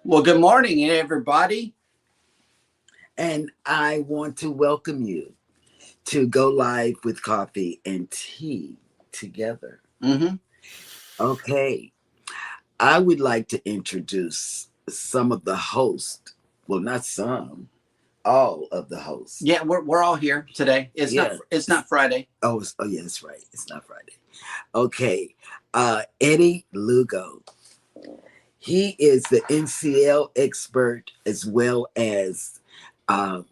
Well, good morning, everybody. And I want to welcome you to Go Live with Coffee and Tea together. Mm-hmm. Okay, I would like to introduce some of the hosts. Well, not some, all of the hosts. Yeah, we're all here today. It's not Yeah. it's not Friday. Oh, yeah, that's right. It's not Friday. Okay, Eddie Lugo. He is the NCL expert as well as um,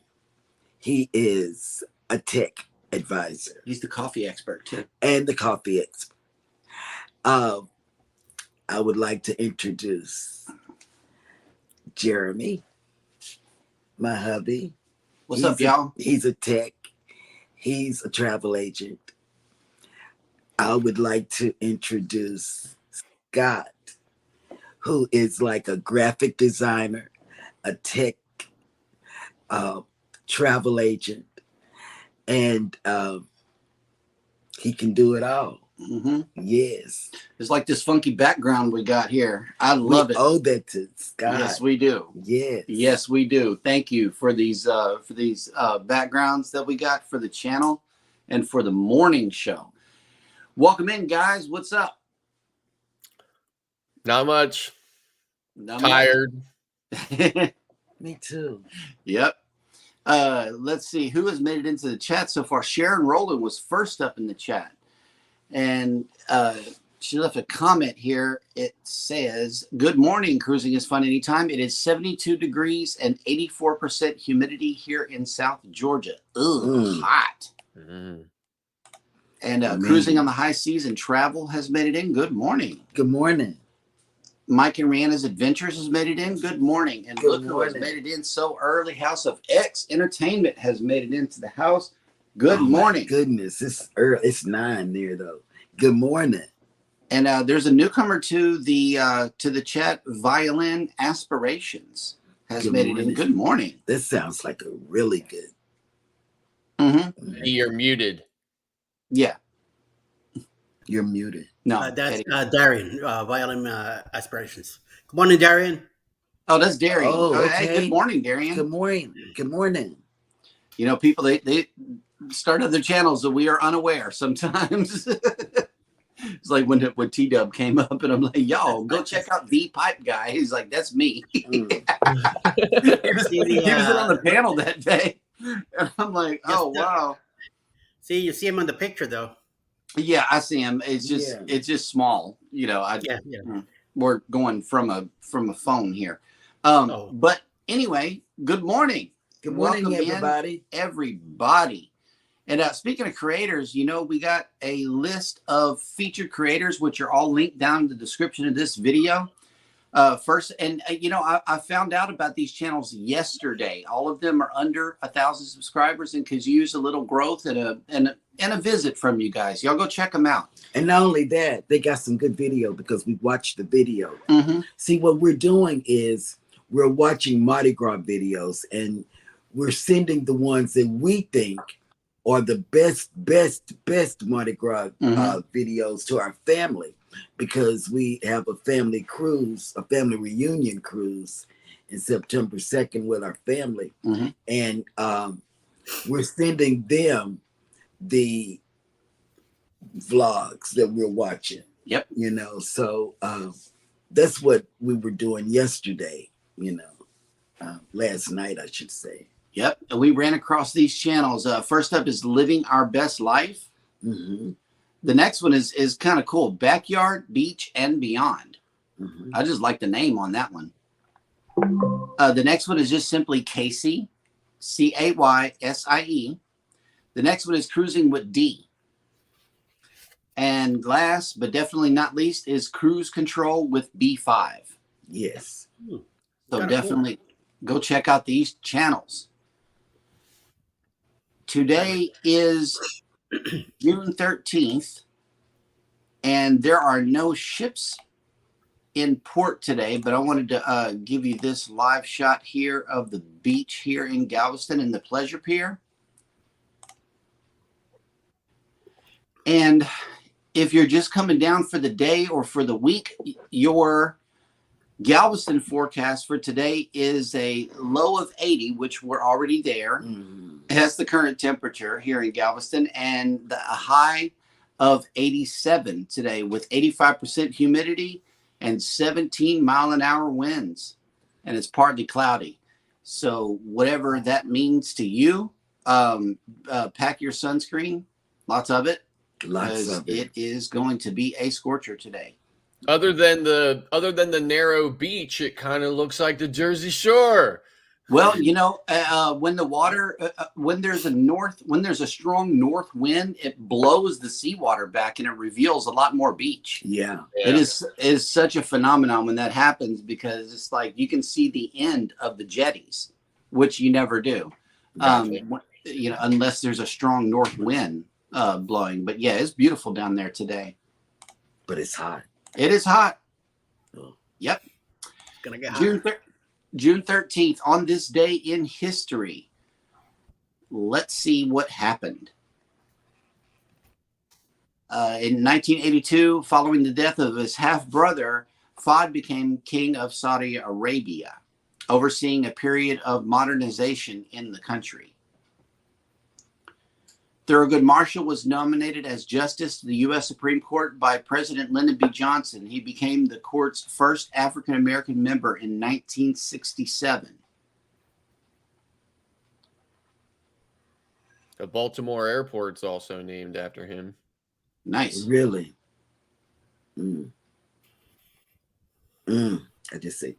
he is a tech advisor He's the coffee expert too. and the coffee expert. Um, I would like to introduce Jeremy, my hubby. What's up, y'all? He's a tech. He's a travel agent. I would like to introduce Scott, who is like a graphic designer, a tech uh, travel agent, and he can do it all. Mm-hmm. Yes. It's like this funky background we got here. I We love it. owe that to Scott. Yes, we do. Yes. Yes, we do. Thank you for these backgrounds that we got for the channel and for the morning show. Welcome in, guys. What's up? Not much. Not Tired. much. Me too. Yep. Let's see who has made it into the chat so far. Sharon Rowland was first up in the chat, and she left a comment here. It says, "Good morning. Cruising is fun anytime. It is 72 degrees and 84% humidity here in South Georgia. Ugh, hot." Mm. And cruising on the high seas and travel has made it in. Good morning. Good morning. Mike and Rihanna's Adventures has made it in. Good morning. And Good look who has morning. made it in so early. House of X Entertainment has made it into the house. Good Oh, morning. my goodness, it's early. It's 9 there though. Good morning. And there's a newcomer to the chat. Violin Aspirations has Good made it morning. in. Good morning. This sounds like a really good. Mm-hmm. You're muted. Yeah. You're muted. No. That's Eddie. Darian, Violin Aspirations. Good morning, Darian. Oh, that's Darian. Oh, Hey, okay. good morning, Darian. Good morning. Good morning. You know, people they start other channels that we are unaware sometimes. It's like when T-Dub came up and I'm like, yo, go check out the pipe guy. He's like, that's me. Mm. he was on the panel that day. And I'm like, oh, wow. See, you see him on the picture, though. Yeah, I see him. It's just Yeah. it's just small. You know, Yeah. we're going from a phone here. Oh. But anyway, good morning. Good morning, Welcome in, everybody. everybody. And speaking of creators, you know, we got a list of featured creators, which are all linked down in the description of this video. First, and you know, I found out about these channels yesterday. All of them are under 1,000 subscribers and could use a little growth and a visit from you guys. Y'all go check them out. And not only that, they got some good video because we watched the video. Mm-hmm. See, what we're doing is we're watching Mardi Gras videos and we're sending the ones that we think are the best Mardi Gras videos to our family, because we have a family cruise, a family reunion cruise in September 2nd with our family. Mm-hmm. And we're sending them the vlogs that we're watching. Yep. You know, so that's what we were doing yesterday, you know, last night, I should say. Yep. And we ran across these channels. First up is Living Our Best Life. Mm-hmm. The next one is kind of cool. Backyard, Beach, and Beyond. Mm-hmm. I just like the name on that one. The next one is just simply Casey, Caysie. The next one is Cruising with D. And last, but definitely not least, is Cruise Control with B5. Yes. So definitely go check out these channels. Today is June 13th, and there are no ships in port today, but I wanted to give you this live shot here of the beach here in Galveston in the Pleasure Pier. And if you're just coming down for the day or for the week, you're Galveston forecast for today is a low of 80, which we're already there. That's the current temperature here in Galveston, and a high of 87 today with 85% humidity and 17-mile-an-hour winds, and it's partly cloudy. So whatever that means to you, pack your sunscreen, lots of it, because it is going to be a scorcher today. Other than the narrow beach, it kind of looks like the Jersey Shore. Well, you know, when the water, when there's a strong north wind, it blows the seawater back and it reveals a lot more beach. Yeah. It is such a phenomenon when that happens, because it's like you can see the end of the jetties, which you never do, you know, unless there's a strong north wind blowing. But yeah, it's beautiful down there today. But it's hot. It is hot. Oh. Yep. It's gonna get hot. June 13th, on this day in history. Let's see what happened. In 1982, following the death of his half-brother, Fahd became king of Saudi Arabia, overseeing a period of modernization in the country. Thurgood Marshall was nominated as Justice to the U.S. Supreme Court by President Lyndon B. Johnson. He became the court's first African-American member in 1967. The Baltimore airport's also named after him. Nice. Really? I just say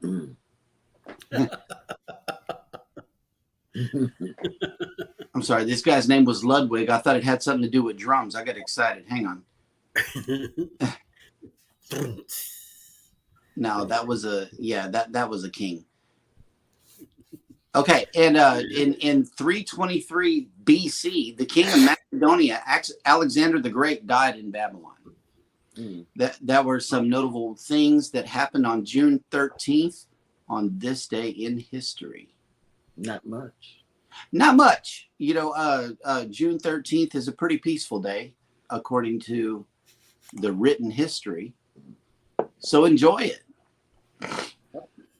I'm sorry, this guy's name was Ludwig. I thought it had something to do with drums. I got excited. Hang on. No, that was that was a king. Okay, and in 323 BC, the king of Macedonia, Alexander the Great, died in Babylon. That were some notable things that happened on June 13th on this day in history. Not much. Not much. You know, June 13th is a pretty peaceful day, according to the written history. So enjoy it.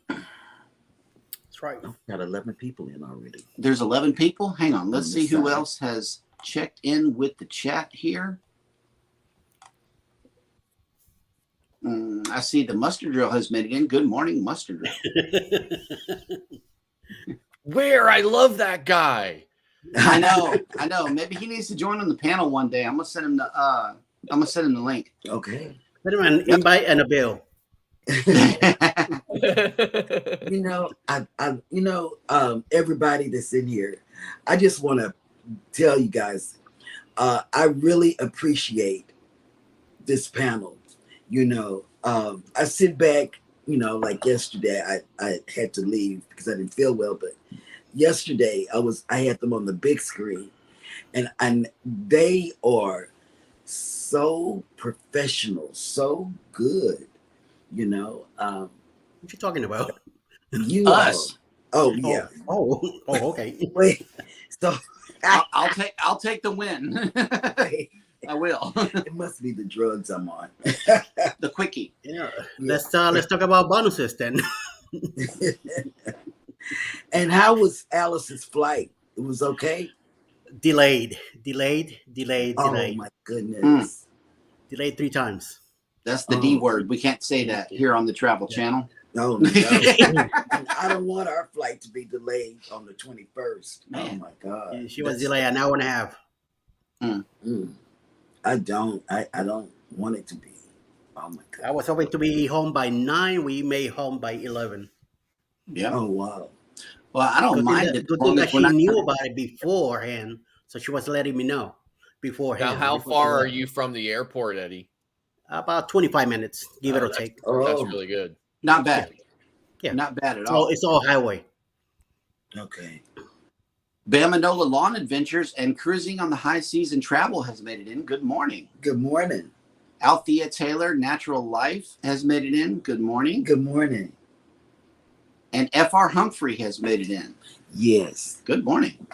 That's right. Got 11 people in already. There's 11 people. Hang on. Let's see who else has checked in with the chat here. I see the Mustard Drill has made it in. Good morning, Mustard Drill. Where? I love that guy. I know. Maybe he needs to join on the panel one day. I'm gonna send him the link. Okay. Put him an invite and a bill. Everybody that's in here, I just want to tell you guys, I really appreciate this panel. I sit back, like yesterday, I had to leave because I didn't feel well, but yesterday I had them on the big screen, and they are so professional, so good. What you talking about? Us. Oh yeah. Okay. Wait. So I'll take the win. I will. It must be the drugs I'm on. The quickie. Yeah. Let's talk about bonuses then. And how was Alice's flight? It was okay? Delayed. Oh my goodness. Delayed 3 times. That's the D word. We can't say that here on the Travel Channel. No. I don't want our flight to be delayed on the 21st. Man. Oh my God. She was delayed an hour and a half. I don't want it to be. Oh my God. I was hoping to be home by 9. We made home by 11. Yeah. Oh wow. Well, I don't mind it. Good thing that she knew about it beforehand, so she was letting me know beforehand. Now, how far are you from the airport, Eddie? About 25 minutes, give it or take. That's really good. Not bad. Yeah. Not bad at all. It's all highway. Okay. Bamanola Lawn Adventures and Cruising on the High Seas and Travel has made it in. Good morning. Good morning. Althea Taylor, Natural Life, has made it in. Good morning. Good morning. And F.R. Humphrey has made it in. Yes. Good morning.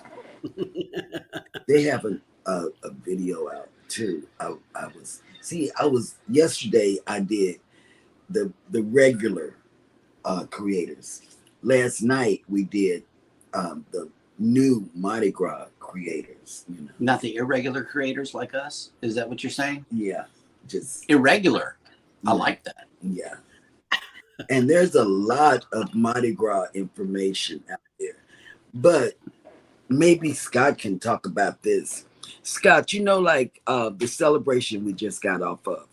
They have a video out too. Yesterday I did the regular creators. Last night we did the new Mardi Gras creators. You know, Not the irregular creators like us. Is that what you're saying? yeah, just Irregular. I yeah, like that. yeah. And there's a lot of Mardi Gras information out there, but maybe Scott can talk about this. Scott, you know, like the celebration we just got off of,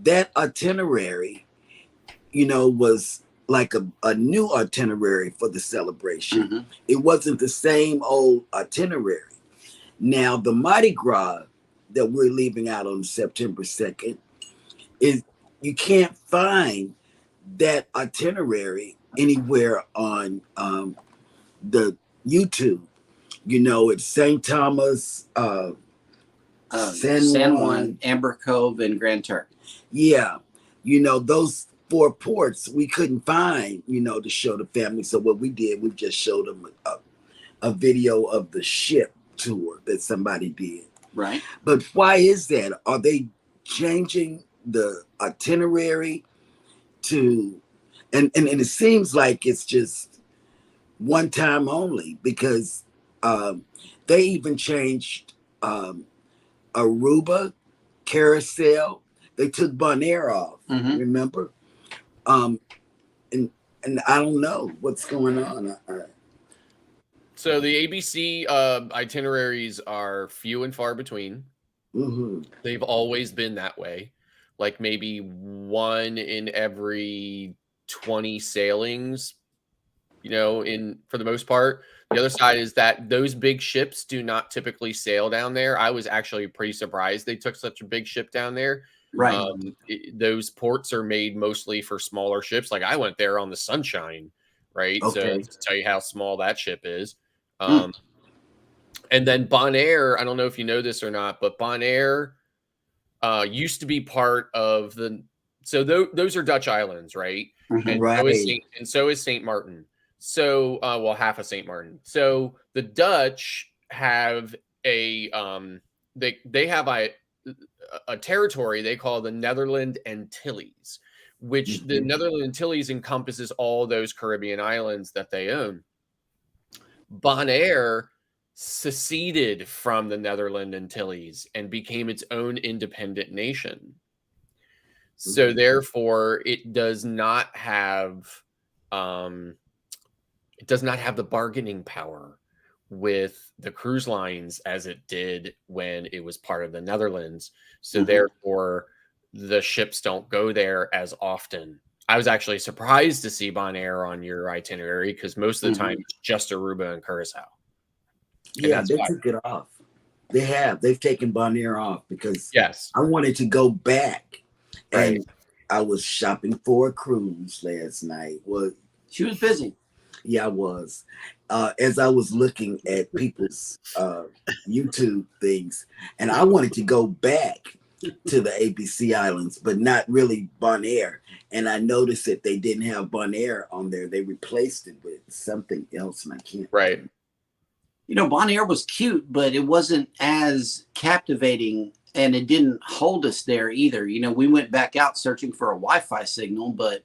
that itinerary, you know, was like a new itinerary for the celebration. Mm-hmm. It wasn't the same old itinerary. Now, the Mardi Gras that we're leaving out on September 2nd is, you can't find that itinerary anywhere on the YouTube. You know, it's St. Thomas, San Juan, Amber Cove, and Grand Turk. Yeah, you know, those 4 ports we couldn't find, you know, to show the family. So what we did, we just showed them a video of the ship tour that somebody did. Right. But why is that? Are they changing the itinerary to, and it seems like it's just one time only, because they even changed Aruba, Carousel. They took Bonaire off. Mm-hmm. Remember? And I don't know what's going on. So the ABC itineraries are few and far between. Mm-hmm. They've always been that way. Like maybe one in every 20 sailings, you know, for the most part. The other side is that those big ships do not typically sail down there. I was actually pretty surprised they took such a big ship down there. Right. Those ports are made mostly for smaller ships. Like I went there on the Sunshine, right? Okay. So to tell you how small that ship is. And then Bonaire, I don't know if you know this or not, but Bonaire used to be part of the. So those are Dutch islands, right? Mm-hmm. And Right. so is Saint Martin. So well, half of Saint Martin. So the Dutch have a they have a territory they call the Netherland Antilles, which the Netherland Antilles encompasses all those Caribbean islands that they own. Bonaire seceded from the Netherland Antilles and became its own independent nation. So therefore, it does not have the bargaining power with the cruise lines as it did when it was part of the Netherlands. So therefore, the ships don't go there as often. I was actually surprised to see Bonaire on your itinerary because most of the time it's just Aruba and Curacao. Yeah, they took it off. They've taken Bonaire off because yes, I wanted to go back, right. and I was shopping for a cruise last night. Well, She was busy. yeah, I was. As I was looking at people's YouTube things, and I wanted to go back to the ABC Islands, but not really Bonaire. And I noticed that they didn't have Bonaire on there. They replaced it with something else, and I can't. Right. You know, Bonaire was cute, but it wasn't as captivating, and it didn't hold us there either. You know, we went back out searching for a Wi-Fi signal, but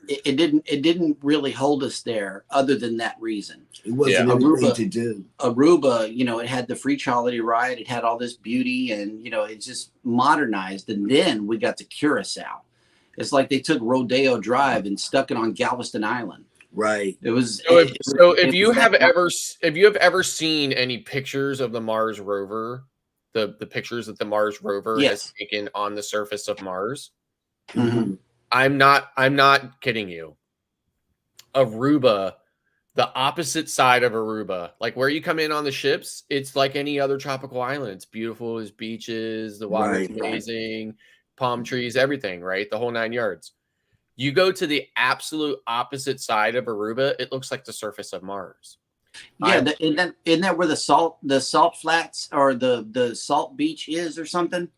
it didn't really hold us there other than that reason. It wasn't anything to do. Aruba, you know, it had the free trolley ride, it had all this beauty, and you know, it's just modernized. And then we got to Curacao. It's like they took Rodeo Drive and stuck it on Galveston Island. Right. It was. If you have ever seen any pictures of the Mars rover, the pictures that the Mars rover has taken on the surface of Mars, I'm not kidding you. Aruba, the opposite side of Aruba, like where you come in on the ships, it's like any other tropical island. It's beautiful, there's beaches, the water's amazing, palm trees, everything, right? The whole 9 yards. You go to the absolute opposite side of Aruba, it looks like the surface of Mars. Yeah, isn't that where the salt flats or the salt beach is or something?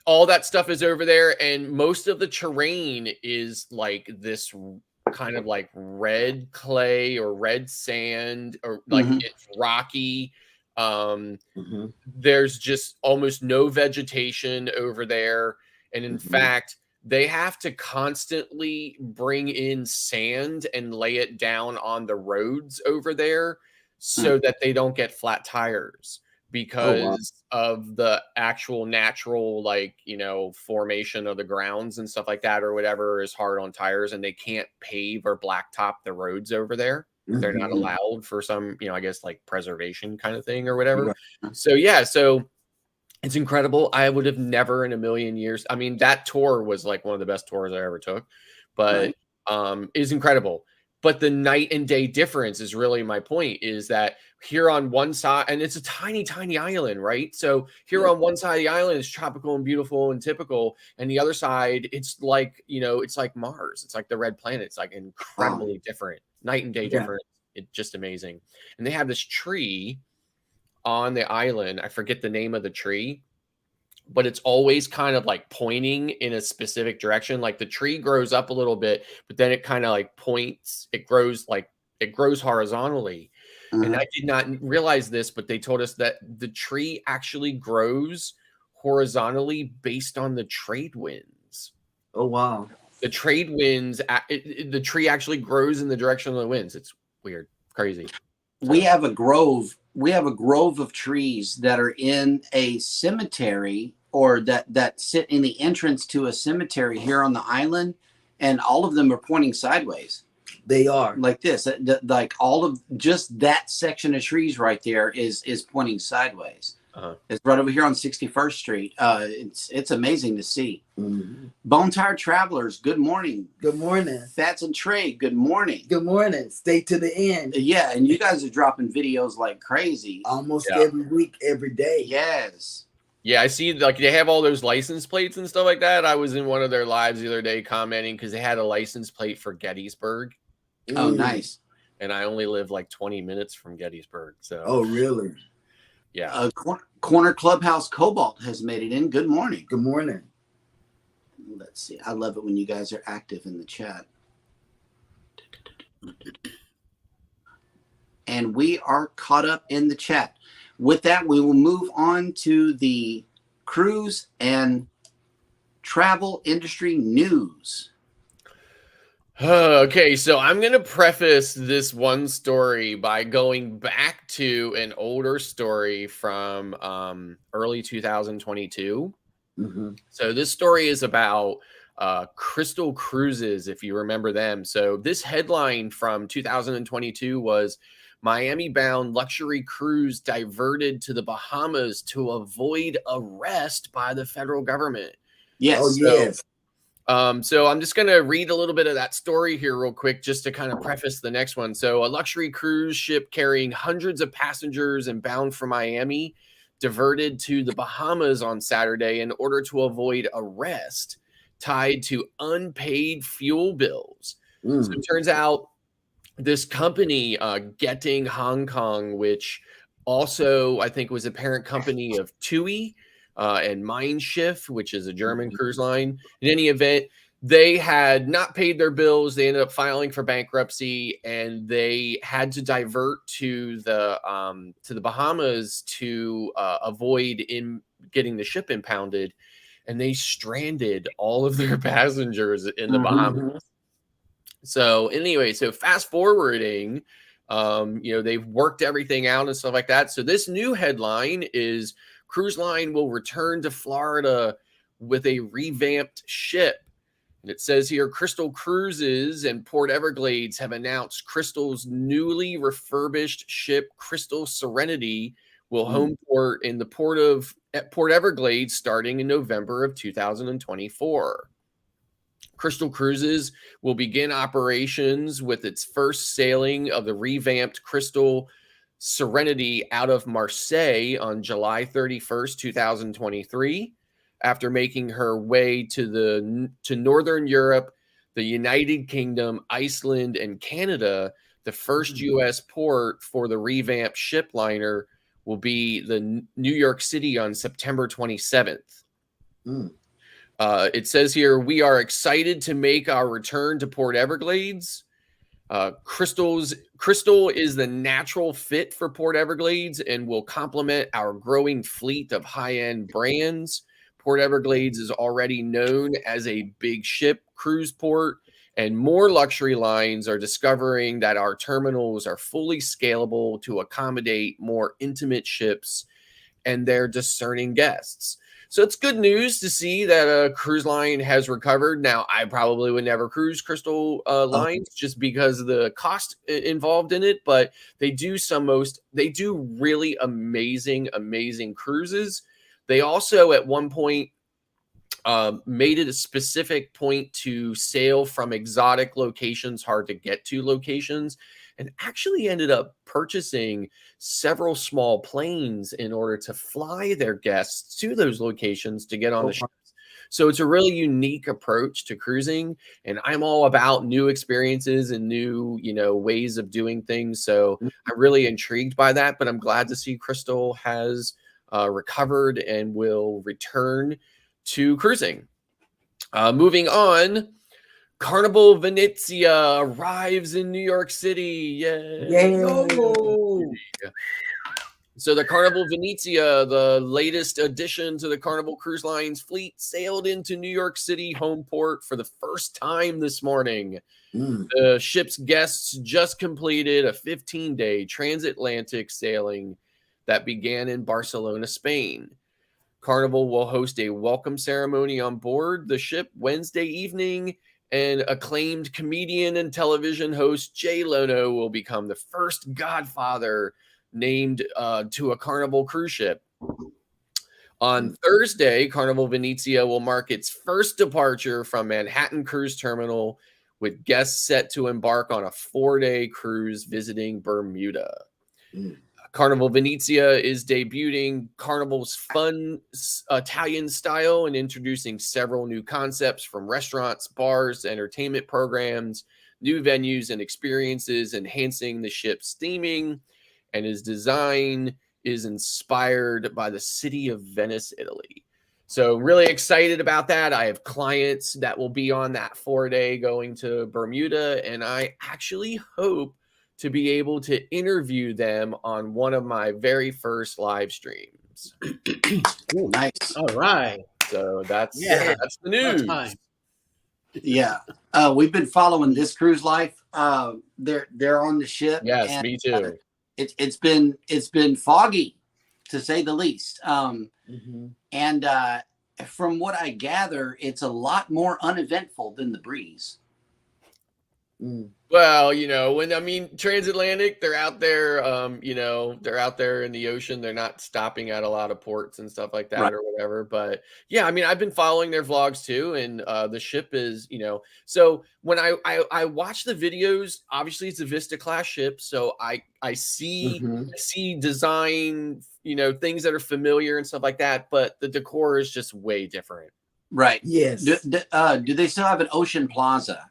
All that stuff is over there, and most of the terrain is like this kind of like red clay or red sand, or like it's rocky. There's just almost no vegetation over there, and in fact, they have to constantly bring in sand and lay it down on the roads over there so that they don't get flat tires because of the actual natural, like, you know, formation of the grounds and stuff like that or whatever is hard on tires, and they can't pave or blacktop the roads over there. They're not allowed for some, you know, I guess like preservation kind of thing or whatever. So yeah, so it's incredible. I would have never in a million years. I mean, that tour was like one of the best tours I ever took, but is incredible. But the night and day difference is really my point, is that here on one side, and it's a tiny, tiny island, right? So here on one side of the island is tropical and beautiful and typical. And the other side, it's like, you know, it's like Mars. It's like the red planet. It's like incredibly different, night and day difference. It's just amazing. And they have this tree on the island. I forget the name of the tree, but it's always kind of like pointing in a specific direction. Like the tree grows up a little bit, but then it kind of like points. It grows horizontally. And I did not realize this, but they told us that the tree actually grows horizontally based on the trade winds. Oh, wow. The trade winds, the tree actually grows in the direction of the winds. It's weird, crazy. We have a grove. We have a grove of trees that are in a cemetery, or that sit in the entrance to a cemetery here on the island, and all of them are pointing sideways. They are like this. Like all of just that section of trees right there is pointing sideways. It's right over here on 61st Street. It's amazing to see. Bone Tired Travelers, good morning. Good morning. Fats and Trey, good morning. Good morning. Stay to the end. Yeah, and you guys are dropping videos like crazy. Almost every week, every day. Yes. Yeah, I see, like, they have all those license plates and stuff like that. I was in one of their lives the other day commenting because they had a license plate for Gettysburg. Oh, nice. And I only live like 20 minutes from Gettysburg. So. Oh, really? Yeah. Corner Clubhouse Cobalt has made it in. Good morning. Good morning. Let's see. I love it when you guys are active in the chat. And we are caught up in the chat. With that, we will move on to the cruise and travel industry news. Okay, so I'm going to preface this one story by going back to an older story from early 2022. So this story is about Crystal Cruises, if you remember them. So this headline from 2022 was Miami-bound luxury cruise diverted to the Bahamas to avoid arrest by the federal government. Yes. Oh, yes. So I'm just going to read a little bit of that story here real quick, just to kind of preface the next one. So a luxury cruise ship carrying hundreds of passengers and bound for Miami diverted to the Bahamas on Saturday in order to avoid arrest tied to unpaid fuel bills. So it turns out this company, Getting Hong Kong, which also I think was a parent company of TUI, and Mein Schiff, which is a German cruise line. In any event, they had not paid their bills. They ended up filing for bankruptcy, and they had to divert to the Bahamas to avoid getting the ship impounded. And they stranded all of their passengers in the Bahamas. So anyway, so fast forwarding, they've worked everything out and stuff like that. So this new headline is cruise line will return to Florida with a revamped ship. And it says here, Crystal Cruises and Port Everglades have announced Crystal's newly refurbished ship, Crystal Serenity, will home port in the port Everglades starting in November of 2024. Crystal Cruises will begin operations with its first sailing of the revamped Crystal Serenity out of Marseille on July 31st, 2023, after making her way to Northern Europe, the United Kingdom, Iceland, and Canada. The first U.S. port for the revamped ship liner will be the New York City on September 27th. It says here, we are excited to make our return to Port Everglades. Crystal is the natural fit for Port Everglades and will complement our growing fleet of high-end brands. Port Everglades is already known as a big ship cruise port, and more luxury lines are discovering that our terminals are fully scalable to accommodate more intimate ships and their discerning guests. So it's good news to see that a cruise line has recovered. Now, I probably would never cruise Crystal lines just because of the cost involved in it, but they do really amazing cruises. They also at one point made it a specific point to sail from exotic locations, hard to get to locations, and actually ended up purchasing several small planes in order to fly their guests to those locations to get on the ships. So it's a really unique approach to cruising, and I'm all about new experiences and new, ways of doing things. So I'm really intrigued by that, but I'm glad to see Crystal has recovered and will return to cruising. Moving on, Carnival Venezia arrives in New York City. Yay! So the Carnival Venezia, the latest addition to the Carnival Cruise Line's fleet, sailed into New York City home port for the first time this morning. The ship's guests just completed a 15-day transatlantic sailing that began in Barcelona, Spain. Carnival will host a welcome ceremony on board the ship Wednesday evening, and acclaimed comedian and television host Jay Leno will become the first godfather named to a Carnival cruise ship. On Thursday, Carnival Venezia will mark its first departure from Manhattan Cruise Terminal, with guests set to embark on a 4-day cruise visiting Bermuda. Carnival Venezia is debuting Carnival's fun Italian style and introducing several new concepts, from restaurants, bars, entertainment programs, new venues and experiences, enhancing the ship's theming, and his design is inspired by the city of Venice, Italy. So really excited about that. I have clients that will be on that 4-day going to Bermuda, and I actually hope to be able to interview them on one of my very first live streams. Ooh, nice. All right. So that's the news. Yeah. We've been following this cruise life. They're on the ship. Yes, and, me too. It's been foggy, to say the least. And from what I gather, it's a lot more uneventful than the Breeze. Well, transatlantic, they're out there, they're out there in the ocean. They're not stopping at a lot of ports and stuff like that or whatever. But yeah, I've been following their vlogs too. And the ship is, so when I watch the videos, obviously it's a Vista class ship. So I see design, things that are familiar and stuff like that. But the decor is just way different. Right. Yes. Do they still have an ocean plaza?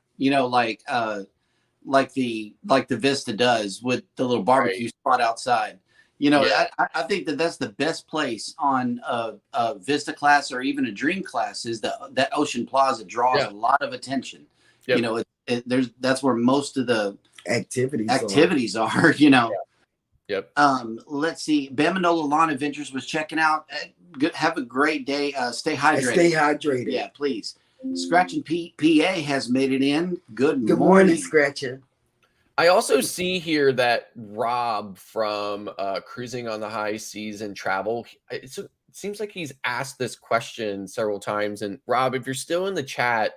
Like the Vista does, with the little barbecue spot outside. I think that's the best place on a Vista class or even a Dream class, is that ocean plaza draws a lot of attention. That's where most of the activities are. Let's see. Bamanola Lawn Adventures was checking out. Have a great day. Stay hydrated. Stay hydrated. Yeah, please. Scratching PA has made it in. Good morning, Scratcher. I also see here that Rob from Cruising on the High Seas and Travel, it seems like he's asked this question several times. And Rob, if you're still in the chat,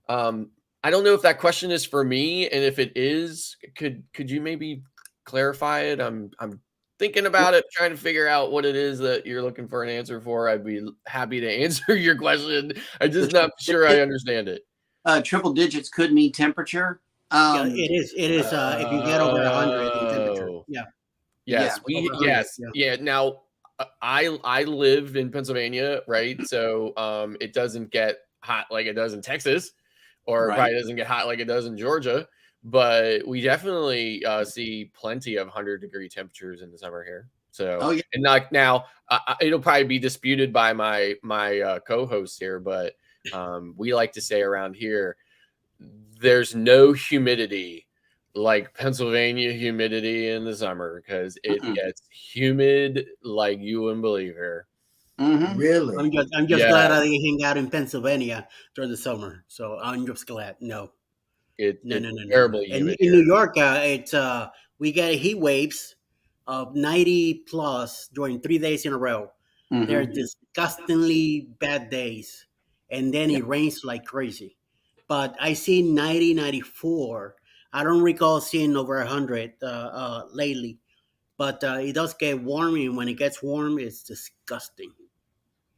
I don't know if that question is for me, and if it is, could you maybe clarify it? I'm thinking about it, trying to figure out what it is that you're looking for an answer for. I'd be happy to answer your question. I'm just not sure I understand it. Triple digits could mean temperature. It is. If you get over 100 in temperature. Yeah. Now, I live in Pennsylvania, right? So it doesn't get hot like it does in Texas, or it probably doesn't get hot like it does in Georgia. But we definitely see plenty of 100-degree temperatures in the summer here. So, and not now, it'll probably be disputed by my co-hosts here, but we like to say around here, there's no humidity like Pennsylvania humidity in the summer, because it gets humid like you wouldn't believe here. Mm-hmm. Really? I'm just glad I didn't hang out in Pennsylvania during the summer. So I'm just glad. No. It's No. terribly And humid in here. New York, it's we get heat waves of 90 plus during 3 days in a row. They're Mm-hmm. disgustingly bad days, and then Yeah. it rains like crazy. But I see 90, 94. I don't recall seeing over 100 lately, but it does get warm, and when it gets warm, it's disgusting.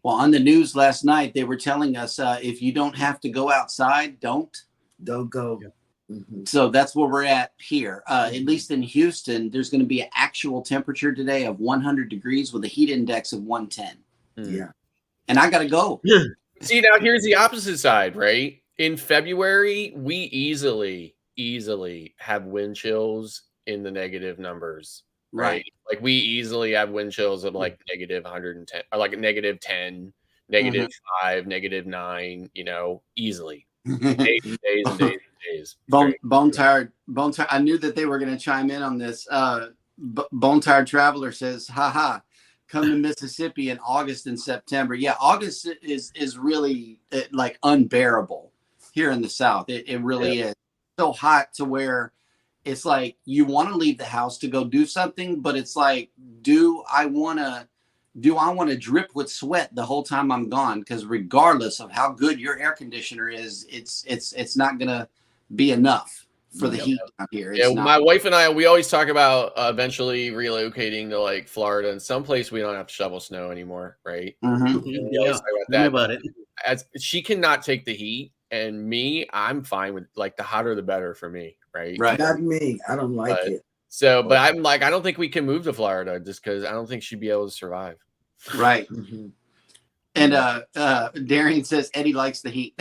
Well, on the news last night, they were telling us if you don't have to go outside, don't. Don't go. Yeah. Mm-hmm. So that's where we're at here. At least in Houston, there's going to be an actual temperature today of 100 degrees with a heat index of 110. Yeah. And I got to go. See, now here's the opposite side, right? In February, we easily have wind chills in the negative numbers, right? Like we easily have wind chills of like negative 110 or like negative 10, negative 5, negative 9, easily. Days and days and days and days. Bone tired. I knew that they were going to chime in on this. Bone tired traveler says, haha, come to Mississippi in August and September. Yeah, August is really like unbearable here in the South. It really is so hot to where it's like you want to leave the house to go do something, but it's like, do I want to drip with sweat the whole time I'm gone? Because regardless of how good your air conditioner is, it's not gonna be enough for the heat out here. It's not. My wife and I, we always talk about eventually relocating to like Florida and someplace we don't have to shovel snow anymore, right? Mm-hmm. We always talk Tell me about it. As she cannot take the heat, and me, I'm fine with like the hotter the better for me, right? Right. Not me. I don't like it. So, but I'm like, I don't think we can move to Florida just because I don't think she'd be able to survive. Right. Mm-hmm. And Darian says Eddie likes the heat.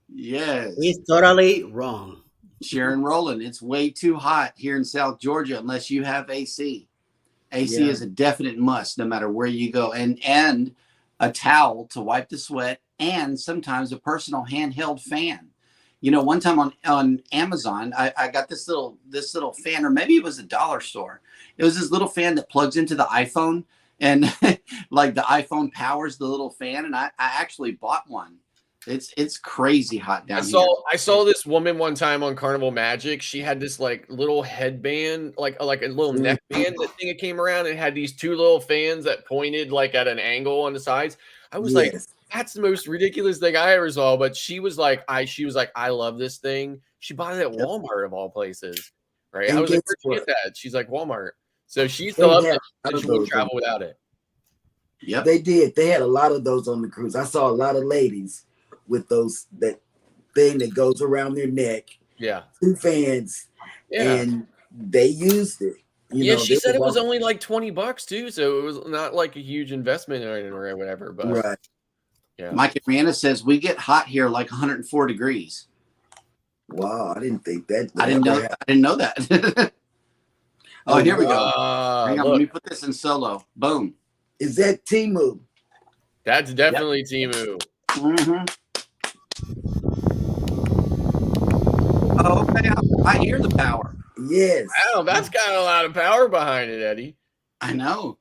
Yes. He's totally wrong. Sharon Rowland, it's way too hot here in South Georgia unless you have AC. AC is a definite must no matter where you go. And a towel to wipe the sweat, and sometimes a personal handheld fan. One time on Amazon, I got this little fan, or maybe it was a dollar store. It was this little fan that plugs into the iPhone, and like the iPhone powers the little fan. And I actually bought one. It's crazy hot down here. I saw this woman one time on Carnival Magic. She had this like little headband, like a little neckband. That thing that came around and had these two little fans that pointed like at an angle on the sides. I was like, that's the most ridiculous thing I ever saw. But she was like, I love this thing. She bought it at Walmart of all places, right? And I was like, where'd you get that? She's like, Walmart. So she still loves it, and she wouldn't travel without it. Yep, they did. They had a lot of those on the cruise. I saw a lot of ladies with that thing that goes around their neck. Yeah, 2 fans. Yeah, and they used it. She said it was only like $20 too, so it was not like a huge investment or whatever. But right. Yeah. Mike and Rihanna says we get hot here like 104 degrees. Wow, I didn't think that. I didn't know that. Oh, here we go. Hang on, let me put this in solo. Boom. Is that Temu? That's definitely Temu. Mm-hmm. Oh, okay. I hear the power. Yes. Wow, that's got a lot of power behind it, Eddie. I know.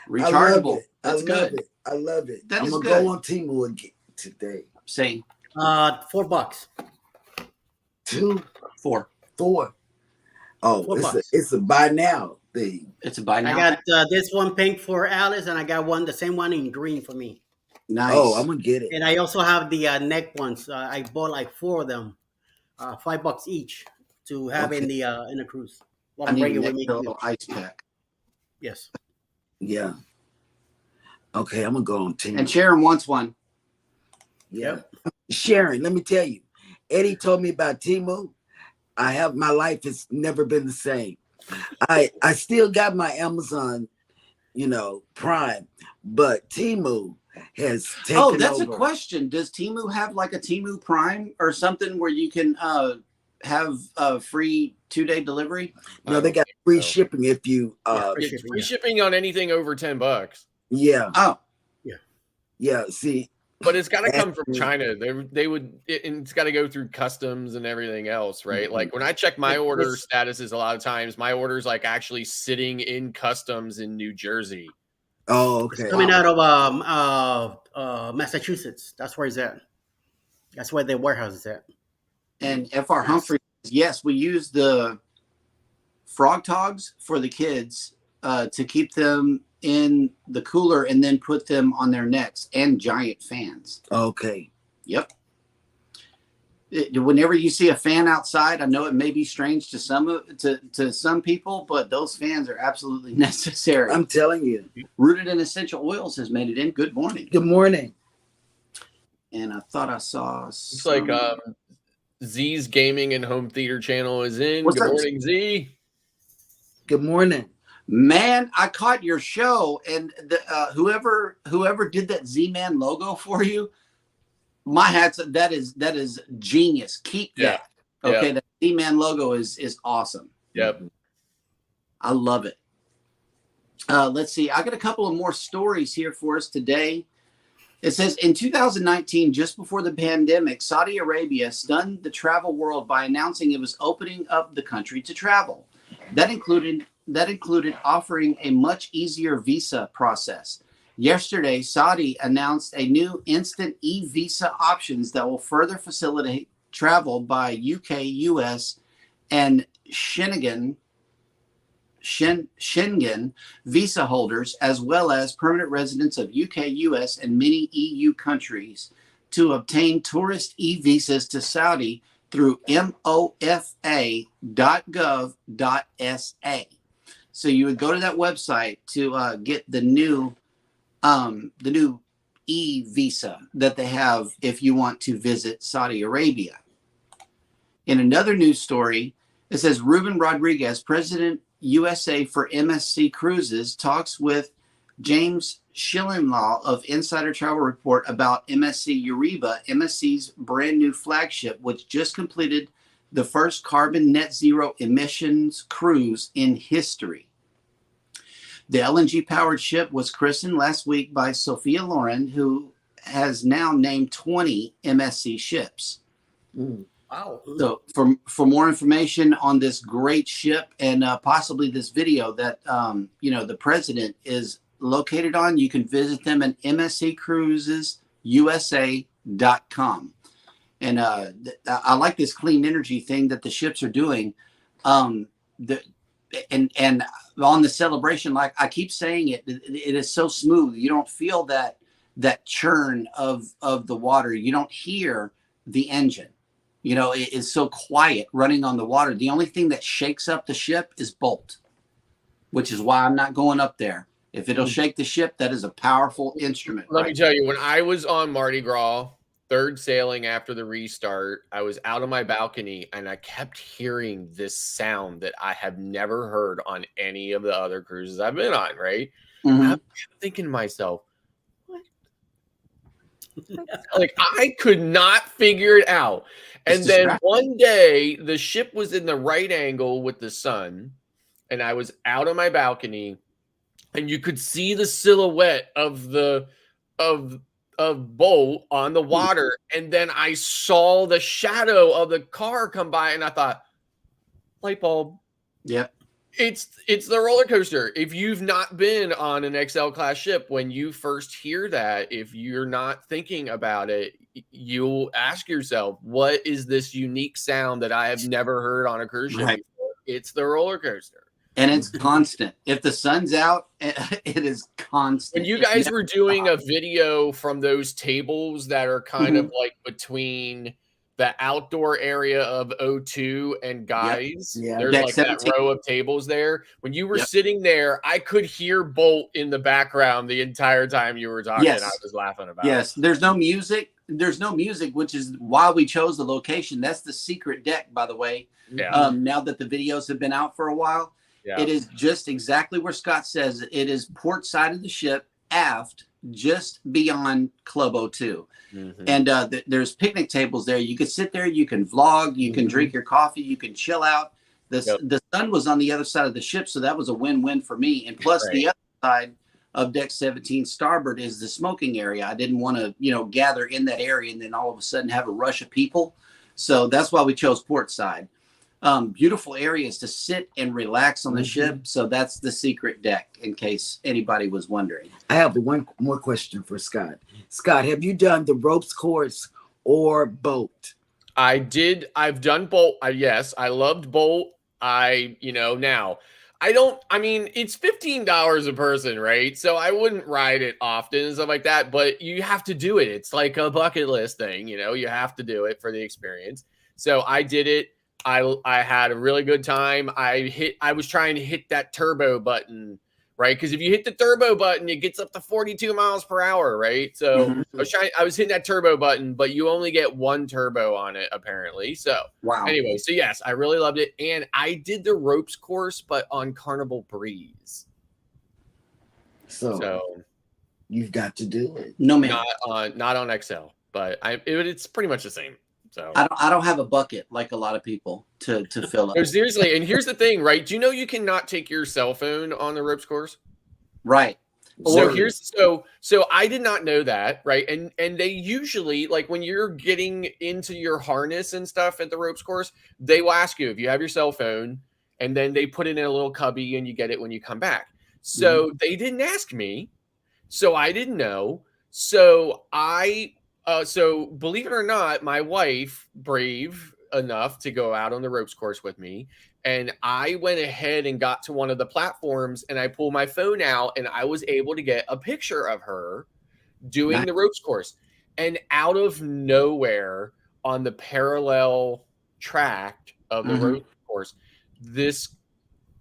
Rechargeable. That's good. I love it. That I'm is gonna good. go on Temu again today. Same. $4. 2, 4. 4. Oh, $4. it's a buy now thing. It's a buy now. I got this one pink for Alice, and I got the same one in green for me. Nice. Oh, I'm gonna get it. And I also have the neck ones. I bought like 4 of them, $5 each to have in the cruise. I need a little ice pack. Yes. Yeah. Okay, I'm gonna go on Temu. And Sharon wants one. Yeah. Sharon, let me tell you, Eddie told me about Temu. My life has never been the same. I still got my Amazon, Prime, but Temu has taken over. Oh, that's a question. Does Temu have like a Temu Prime or something where you can have a free 2-day delivery? No, they got free shipping if you free shipping on anything over $10. Yeah. Oh. Yeah. See, But it's got to come from China. It's got to go through customs and everything else, right? Mm-hmm. Like when I check my order statuses, a lot of times my order's like actually sitting in customs in New Jersey. Oh, okay. It's coming out of Massachusetts. That's where it's at. That's where the warehouse is at. And F.R. Humphrey, yes, we use the frog togs for the kids to keep them in the cooler and then put them on their necks, and giant fans. Okay. Yep. Whenever you see a fan outside, I know it may be strange to some people, but those fans are absolutely necessary. I'm telling you. Rooted in Essential Oils has made it in. Good morning. Good morning. And I thought I saw. It's like Z's Gaming and Home Theater channel is in. What's Good up, morning, Z. Good morning. Man, I caught your show, and whoever did that Z-Man logo for you, my hats. That is genius. Keep that. Okay, that Z-Man logo is awesome. Yep, I love it. Let's see. I got a couple of more stories here for us today. It says in 2019, just before the pandemic, Saudi Arabia stunned the travel world by announcing it was opening up the country to travel. That included offering a much easier visa process. Yesterday, Saudi announced a new instant e-visa options that will further facilitate travel by UK, US, and Schengen visa holders, as well as permanent residents of UK, US, and many EU countries, to obtain tourist e-visas to Saudi through mofa.gov.sa. So you would go to that website to get the new e-visa that they have if you want to visit Saudi Arabia. In another news story, it says Ruben Rodriguez, President USA for MSC Cruises, talks with James Schillenlaw of Insider Travel Report about MSC Eureba, MSC's brand new flagship, which just completed the first carbon net zero emissions cruise in history. The LNG powered ship was christened last week by Sophia Loren, who has now named 20 MSC ships. Wow. So for more information on this great ship and possibly this video that the president is located on, you can visit them at msccruisesusa.com. And I like this clean energy thing that the ships are doing. And on the celebration, like I keep saying, it is so smooth. You don't feel that churn of the water. You don't hear the engine. It is so quiet running on the water. The only thing that shakes up the ship is bolt, which is why I'm not going up there. If it'll shake the ship, that is a powerful instrument. Let me tell you, when I was on Mardi Gras, third sailing after the restart, I was out on my balcony and I kept hearing this sound that I have never heard on any of the other cruises I've been on, right? Mm-hmm. I'm thinking to myself, what? Like, I could not figure it out. And then one day, the ship was in the right angle with the sun, and I was out on my balcony, and you could see the silhouette of Bolt on the water, and then I saw the shadow of the car come by, and I thought, light bulb. Yep. It's the roller coaster. If you've not been on an XL class ship, when you first hear that, if you're not thinking about it, you'll ask yourself, what is this unique sound that I have never heard on a cruise ship before? It's the roller coaster. And it's constant. If the sun's out, it is constant. When you guys were doing a video from those tables that are kind of like between the outdoor area of O2 and Guys, there's like that row of tables there. When you were sitting there, I could hear Bolt in the background the entire time you were talking. I was laughing about it. There's no music. There's no music, which is why we chose the location. That's the secret deck, by the way. Now that the videos have been out for a while. It is just exactly where Scott says it is port side of the ship, aft, just beyond Club O2. Mm-hmm. And there's picnic tables there. You can sit there, you can vlog, you can drink your coffee, you can chill out. The sun was on the other side of the ship, so that was a win-win for me. And plus the other side of deck 17 starboard is the smoking area. I didn't want to, gather in that area and then all of a sudden have a rush of people. So that's why we chose port side. Beautiful areas to sit and relax on the ship. So that's the secret deck, in case anybody was wondering. I have one more question for Scott. Scott, have you done the ropes course or boat? I did. I've done bolt. Yes, I loved bolt. Now I mean, it's $15 a person, right? So I wouldn't ride it often and stuff like that, but you have to do it. It's like a bucket list thing, you have to do it for the experience. So I did it. I had a really good time. I was trying to hit that turbo button, right? Because if you hit the turbo button, it gets up to 42 miles per hour, right? So I was hitting that turbo button, but you only get one turbo on it, apparently. So anyway, so yes, I really loved it. And I did the ropes course, but on Carnival Breeze. So you've got to do it. No, man. Not on XL, but it's pretty much the same. So I don't have a bucket like a lot of people to fill up. No, seriously, and here's the thing, right? Do you know you cannot take your cell phone on the ropes course? Right. So I did not know that, right? And they usually, like, when you're getting into your harness and stuff at the ropes course, they will ask you if you have your cell phone, and then they put it in a little cubby and you get it when you come back. So they didn't ask me, so I didn't know. So so believe it or not, my wife, brave enough to go out on the ropes course with me, and I went ahead and got to one of the platforms, and I pulled my phone out, and I was able to get a picture of her doing the ropes course. And out of nowhere, on the parallel track of the ropes course, this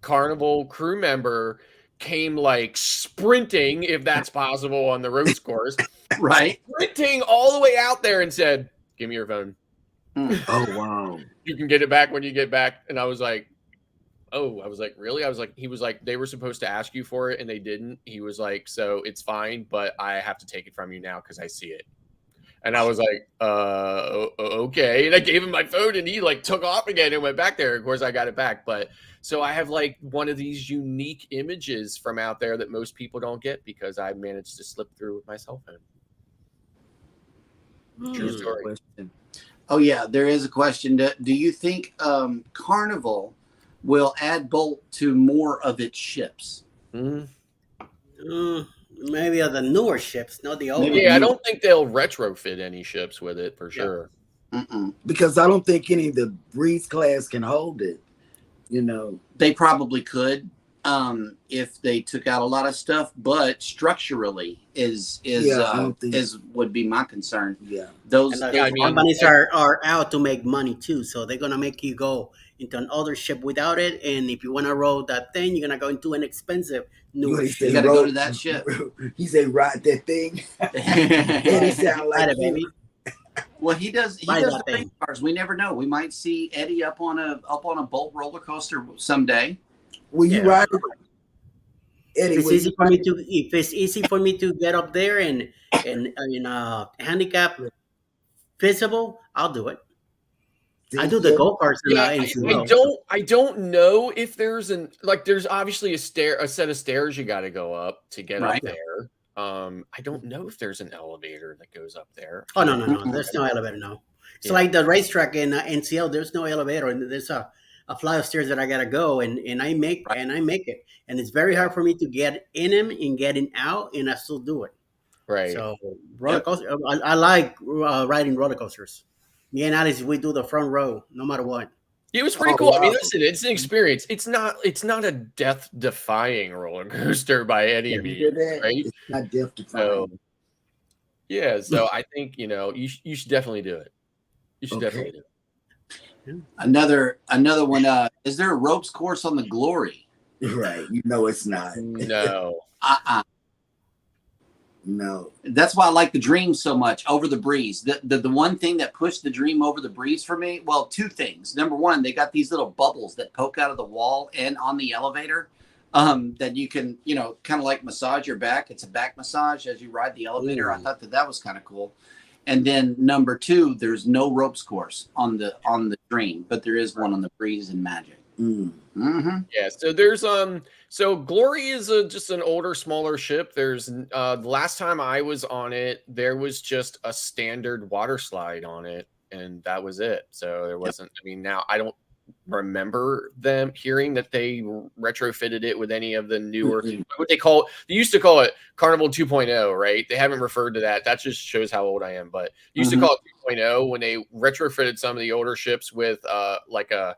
Carnival crew member came like sprinting, if that's possible, on the ropes course. Right. Sprinting all the way out there and said, "Give me your phone." Oh, wow. You can get it back when you get back. And I was like, oh, I was like, really? He was like, they were supposed to ask you for it and they didn't. He was like, so it's fine, but I have to take it from you now because I see it. And I was like, okay. And I gave him my phone and he like took off again and went back there. Of course, I got it back. But so I have like one of these unique images from out there that most people don't get because I managed to slip through with my cell phone. True story. Oh, yeah, there is a question. Do you think Carnival will add Bolt to more of its ships? Maybe of the newer ships, not the old. Yeah, I don't think they'll retrofit any ships with it for sure. Because I don't think any of the Breeze class can hold it. They probably could if they took out a lot of stuff, but structurally would be my concern. Yeah, those companies are out to make money too, so they're gonna make you go into another ship without it, and if you want to roll that thing, you're gonna go into an expensive new ship. You gotta go to that ship. He said, "Ride that thing." And he sound like it, baby. Well, he does the race cars. We never know. We might see Eddie up on a Bolt roller coaster someday. Will you ride it? Eddie, if it's easy for me to get up there and handicap feasible, I'll do it. I do the go-karts. I don't know if there's there's obviously a set of stairs you got to go up to get up there. I don't know if there's an elevator that goes up there. Oh no, there's no elevator. No, it's like the racetrack in NCL. There's no elevator, and there's a flight of stairs that I gotta go, and I make it, and it's very hard for me to get in them and getting out, and I still do it. Right. So roller coaster, I like riding roller coasters. Me and Alice, we do the front row, no matter what. It was pretty cool. Wow. I mean, listen, it's an experience. It's not a death-defying roller coaster by any means, right? It's not death-defying. So I think you should definitely do it. You should definitely do it. Another one. Is there a ropes course on the Glory? Right. It's not. No. No. That's why I like the Dream so much over the Breeze. The one thing that pushed the Dream over the Breeze for me, well, two things. Number one, they got these little bubbles that poke out of the wall and on the elevator that you can, kind of like massage your back. It's a back massage as you ride the elevator. I thought that was kind of cool. And then number two, there's no ropes course on the Dream, but there is one on the Breeze and Magic. Yeah, so there's so Glory is just an older, smaller ship. There's the last time I was on it, there was just a standard water slide on it, and that was it. So there wasn't. I mean, now I don't remember them hearing that they retrofitted it with any of the newer what they call. They used to call it Carnival 2.0, right? They haven't referred to that. That just shows how old I am. But used to call it 2.0 when they retrofitted some of the older ships with like a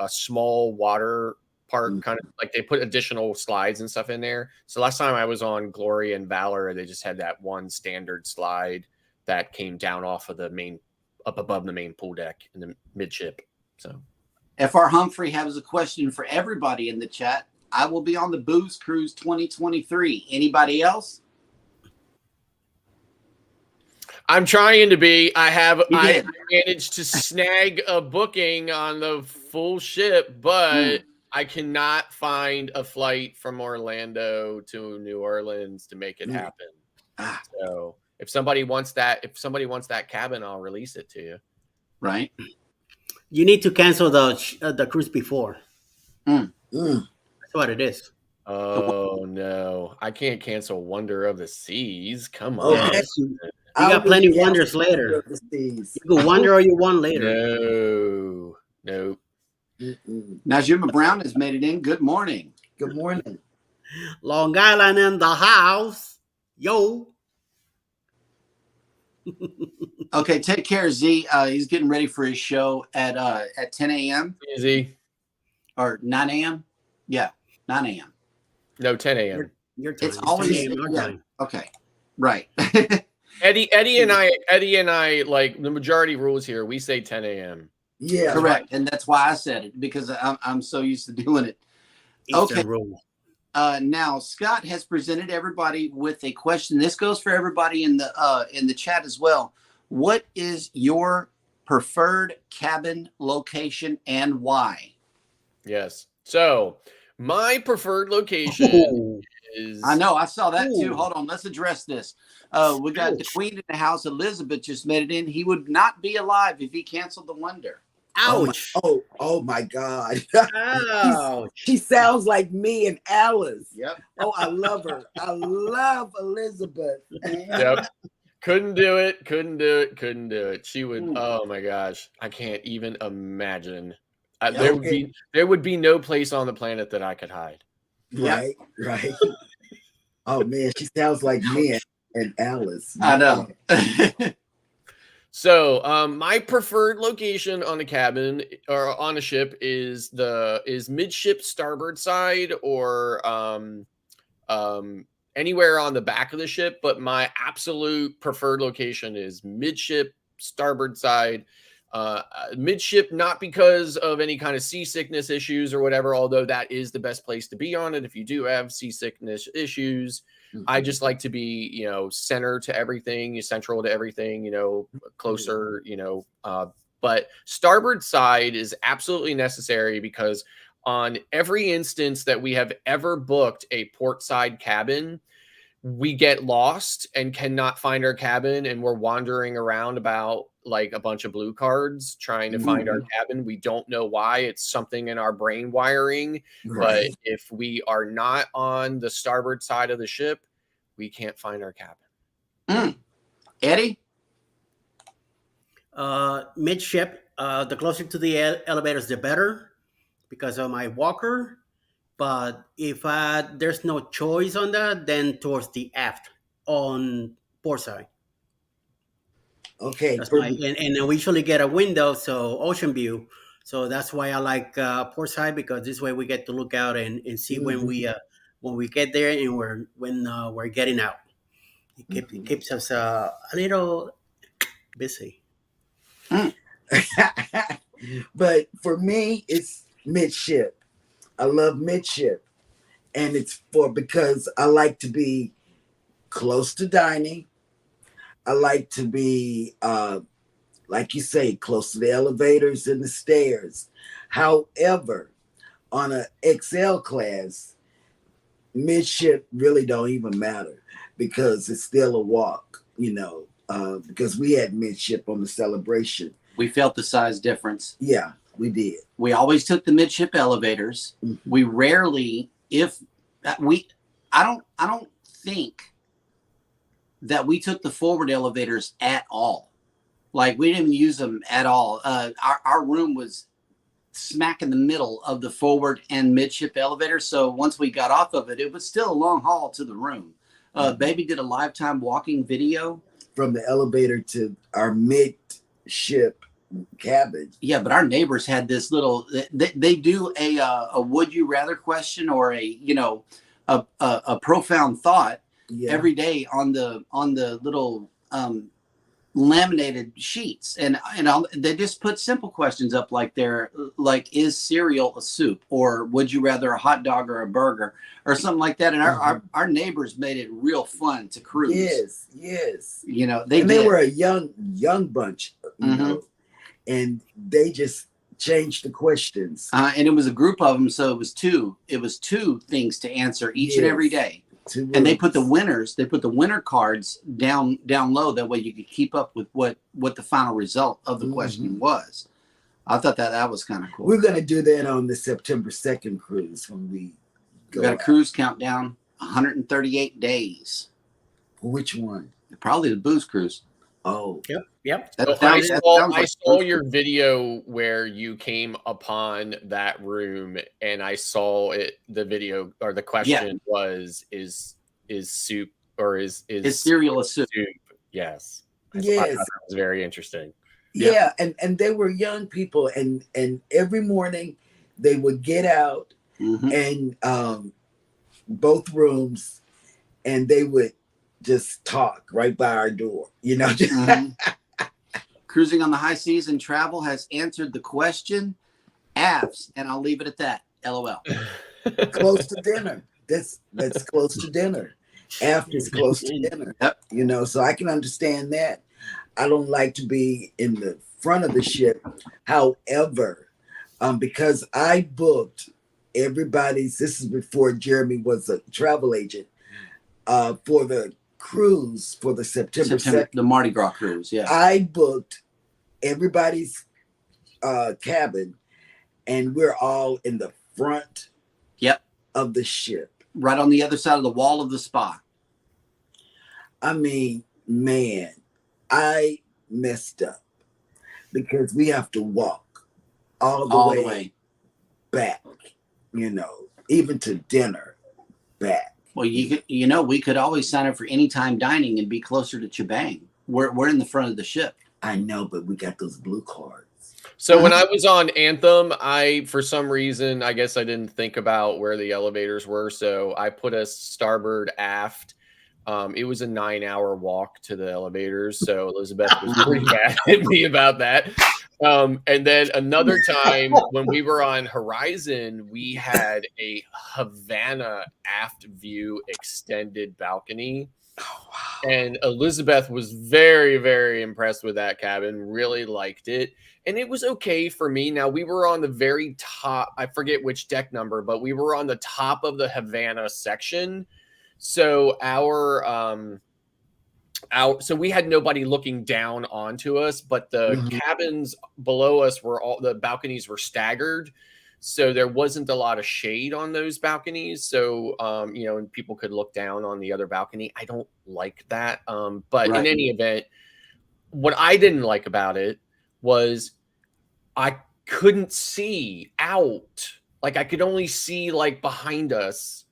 small water park, kind of like they put additional slides and stuff in there. So last time I was on Glory and Valor, they just had that one standard slide that came down off of the main, up above the main pool deck in the midship. So FR Humphrey has a question for everybody in the chat. I will be on the Booze Cruise 2023. Anybody else? I'm trying to be. I managed to snag a booking on the full ship, but I cannot find a flight from Orlando to New Orleans to make it happen. So if somebody wants that cabin, I'll release it to you. Right. You need to cancel the cruise before. That's what it is. Oh no, I can't cancel Wonder of the Seas. Come on. Yes. You got plenty of wonders later. You can wonder all you want later. No. Now, Jim Brown has made it in. Good morning. Good morning. Long Island in the house. Yo. Okay, take care, Z. He's getting ready for his show at 10 a.m. Easy. Or 9 a.m. Yeah, 9 a.m. No, 10 a.m. Your time. It's always your time. Okay, right. Eddie and I, like the majority rules here, we say 10 a.m. Yeah, correct, and that's why I said it, because I'm so used to doing it. Eastern Okay. rule. Now Scott has presented everybody with a question. This goes for everybody in the chat as well. What is your preferred cabin location and why? Yes. So my preferred location is. I know. I saw that too. Hold on. Let's address this. We got the Queen in the house. Elizabeth just made it in. He would not be alive if he canceled the Wonder. Ouch. Oh my God. Ouch. She sounds like me and Alice. Yep. Oh, I love her. I love Elizabeth. Yep. Couldn't do it. She would. Oh my gosh. I can't even imagine. There would be no place on the planet that I could hide. Right. Oh man, she sounds like me and Alice. I know. So my preferred location on a cabin or on a ship is midship starboard side or anywhere on the back of the ship, but my absolute preferred location is midship starboard side. Midship, not because of any kind of seasickness issues or whatever, although that is the best place to be on it if you do have seasickness issues. I just like to be, central to everything, closer, but starboard side is absolutely necessary because on every instance that we have ever booked a port side cabin, we get lost and cannot find our cabin, and we're wandering around about like a bunch of blue cards trying to find our cabin. We don't know why. It's something in our brain wiring. Right. But if we are not on the starboard side of the ship, we can't find our cabin. Eddie? Midship. The closer to the elevators, the better because of my walker. But if there's no choice on that, then towards the aft on port side. Okay. That's and we usually get a window, so ocean view. So that's why I like port side, because this way we get to look out and see when we get there and when we're getting out. It keeps us a little busy. But for me, it's midship. I love midship, and it's because I like to be close to dining. I like to be, like you say, close to the elevators and the stairs. However, on an XL class, midship really don't even matter because it's still a walk, because we had midship on the Celebration. We felt the size difference. Yeah, we did. We always took the midship elevators. Mm-hmm. We rarely, I don't think that we took the forward elevators at all. Like, we didn't use them at all. Our room was smack in the middle of the forward and midship elevator. So once we got off of it, it was still a long haul to the room. Baby did a lifetime walking video from the elevator to our midship cabin. Yeah, but our neighbors had this little. They do a would you rather question, or a profound thought every day on the little laminated sheets, and they just put simple questions up like is cereal a soup, or would you rather a hot dog or a burger, or something like that. And our neighbors made it real fun to cruise. Yes. They were a young bunch, you know, and they just changed the questions. And it was a group of them, so it was two things to answer each and every day. And they put the winner cards down low. That way you could keep up with what the final result of the question was. I thought that was kind of cool. We're going to do that on the September 2nd cruise when we got a cruise countdown, 138 days. Which one? Probably the booze cruise. Oh, yep. I saw your video where you came upon that room, and I saw it. The video or the question was, "Is soup or is cereal a soup?" Yes. Yes, I thought that was very interesting. Yeah, and they were young people, and every morning they would get out and both rooms, and they would just talk right by our door, you know. Cruising on the high seas and travel has answered the question. AFS, and I'll leave it at that. LOL. Close to dinner. That's close to dinner. After is close to dinner. Yep. You know, so I can understand that. I don't like to be in the front of the ship. However, because I booked everybody's, this is before Jeremy was a travel agent, for the cruise for the September 2nd. The Mardi Gras cruise, yeah. I booked everybody's cabin, and we're all in the front of the ship. Right on the other side of the wall of the spa. I mean, man, I messed up because we have to walk all the way back, you know, even to dinner back. Well, we could always sign up for anytime dining and be closer to Chibang. We're in the front of the ship. I know, but we got those blue cards. So when I was on Anthem, for some reason, I guess I didn't think about where the elevators were. So I put a starboard aft. It was a 9-hour walk to the elevators. So Elizabeth was pretty mad at me about that. And then another time when we were on Horizon, we had a Havana aft view extended balcony. Oh, wow. And Elizabeth was very, very impressed with that cabin, really liked it. And it was okay for me. Now, we were on the very top. I forget which deck number, but we were on the top of the Havana section. So so we had nobody looking down onto us, but the cabins below us the balconies were staggered. So there wasn't a lot of shade on those balconies. So, and people could look down on the other balcony. I don't like that. But in any event, what I didn't like about it was I couldn't see out. Like I could only see like behind us,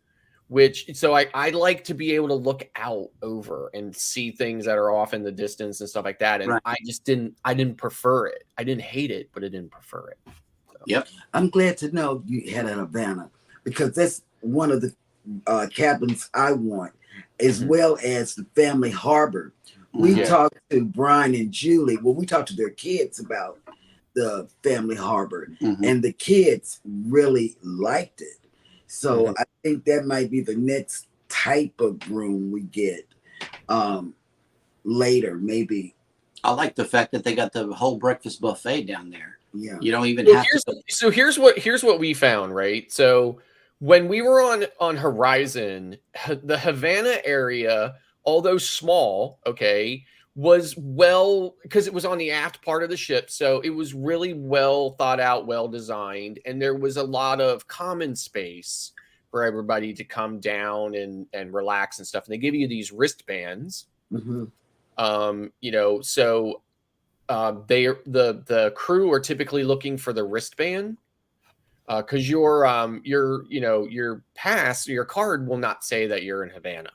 so I like to be able to look out over and see things that are off in the distance and stuff like that. And I didn't prefer it. I didn't hate it, but I didn't prefer it. So. Yep. I'm glad to know you had an Havana, because that's one of the cabins I want, as well as the family harbor. We talked to Brian and Julie. Well, we talked to their kids about the family harbor, and the kids really liked it. So I think that might be the next type of room we get later, maybe. I like the fact that they got the whole breakfast buffet down there. Yeah, you don't even have to. So here's what we found, right? So when we were on Horizon, the Havana area, although small, was well, because it was on the aft part of the ship, so it was really well thought out, well designed, and there was a lot of common space for everybody to come down and relax and stuff. And they give you these wristbands, Mm-hmm. you know, so the crew are typically looking for the wristband, because your you know, your pass, your card will not say that you're in Havana.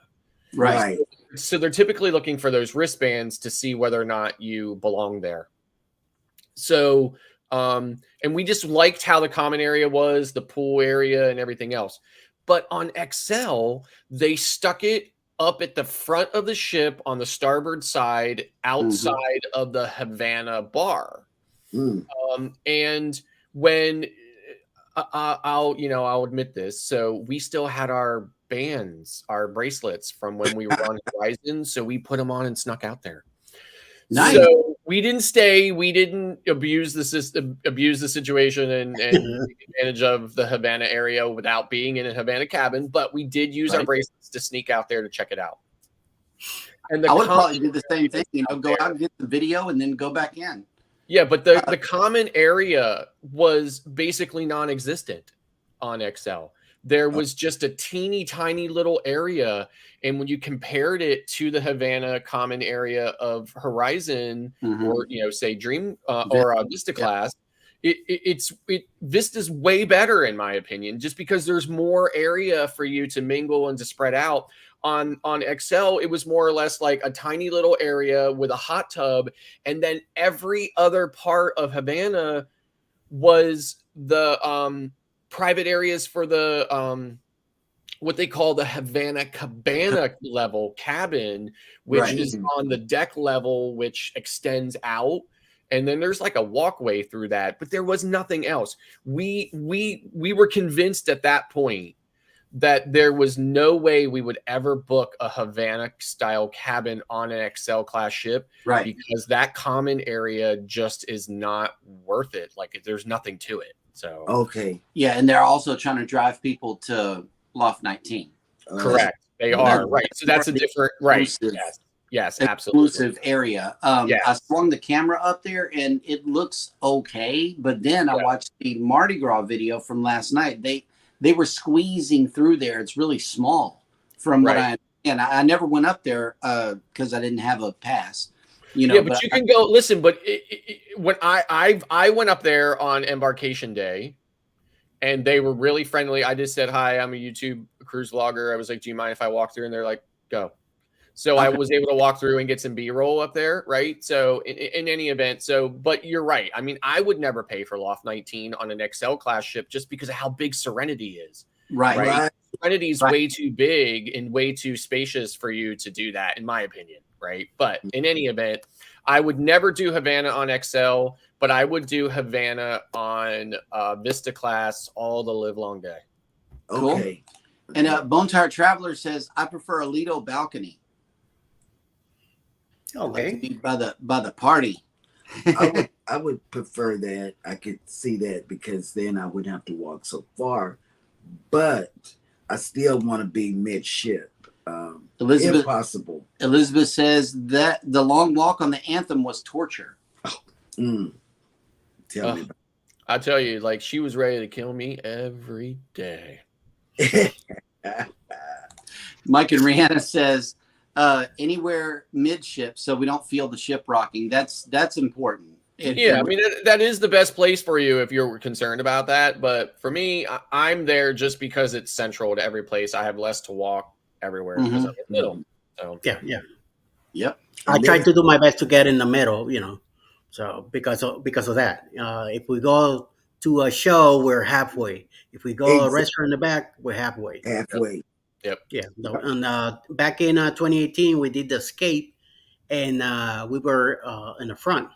Right. So they're typically looking for those wristbands to see whether or not you belong there. So, and we just liked how the common area was, the pool area and everything else. But on XL, they stuck it up at the front of the ship on the starboard side, outside of the Havana bar. And when I'll admit this. So we still had our bands, our bracelets from when we were on Horizon. So we put them on and snuck out there. Nice. So we didn't stay. We didn't abuse the system, abuse the situation, and take advantage of the Havana area without being in a Havana cabin. But we did use our bracelets to sneak out there to check it out. And I would probably do the same thing. You know, go out and get the video and then go back in. Yeah, but the common area was basically non-existent on XL. There was just a teeny tiny little area, and when you compared it to the Havana common area of Horizon, or say Dream or Vista class, Vista's way better in my opinion, just because there's more area for you to mingle and to spread out. On XL, it was more or less like a tiny little area with a hot tub, and then every other part of Havana was the private areas for the what they call the Havana Cabana level cabin, which is on the deck level, which extends out. And then there's like a walkway through that, but there was nothing else. We were convinced at that point that there was no way we would ever book a Havana style cabin on an XL class ship, because that common area just is not worth it. Like there's nothing to it. So yeah, and they're also trying to drive people to Loft 19. Correct, they are So that's a different Yes, absolutely. Exclusive area. I swung the camera up there and it looks okay, but then I watched the Mardi Gras video from last night. They were squeezing through there. It's really small from what I understand. I never went up there because I didn't have a pass. You know, but you can go listen. But when I went up there on embarkation day, and they were really friendly. I just said, "Hi, I'm a YouTube cruise vlogger." I was like, "Do you mind if I walk through?" And they're like, "Go." So I was able to walk through and get some B-roll up there, right? So in any event, but you're right. I mean, I would never pay for Loft 19 on an XL class ship just because of how big Serenity is. Right. Serenity is way too big and way too spacious for you to do that, in my opinion, right? But in any event, I would never do Havana on XL, but I would do Havana on Vista class all the live long day. Okay. And Bone Tired Traveler says, I prefer a Lido balcony. Okay. Like to be by the party. I would prefer that. I could see that because then I wouldn't have to walk so far. But I still want to be midship. If possible. Elizabeth says that the long walk on the Anthem was torture. Tell me. I tell you, like she was ready to kill me every day. Mike and Rihanna says, anywhere midship so we don't feel the ship rocking. That's important. I mean that is the best place for you if you're concerned about that. But for me, I'm there just because it's central to every place. I have less to walk everywhere because I'm in the middle. So Yep. I try to do my best to get in the middle, you know. So because of that, if we go to a show, we're halfway. If we go to a restaurant in the back, we're halfway. Yep. Yeah. And back in 2018, we did the Escape, and we were in the front,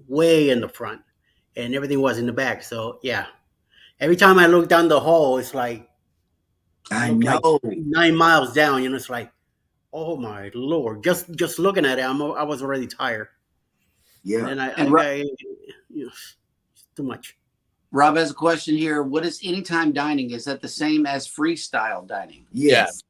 way in the front, and everything was in the back. So yeah, every time I look down the hall, it's like I know like 9 miles down. You know, it's like, oh my Lord! Just looking at it, I was already tired. Yeah, and I you know, it's too much. Rob has a question here. What is anytime dining? Is that the same as freestyle dining? Yes.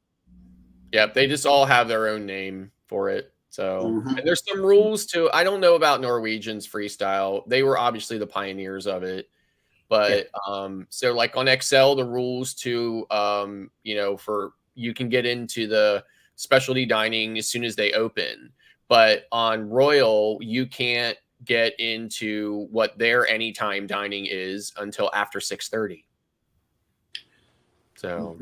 Yeah. They just all have their own name for it. So, and there's some rules too. I don't know about Norwegian's freestyle. They were obviously the pioneers of it. But so like on Excel, the rules to for you can get into the specialty dining as soon as they open. But on Royal, you can't get into what their anytime dining is until after 6:30. So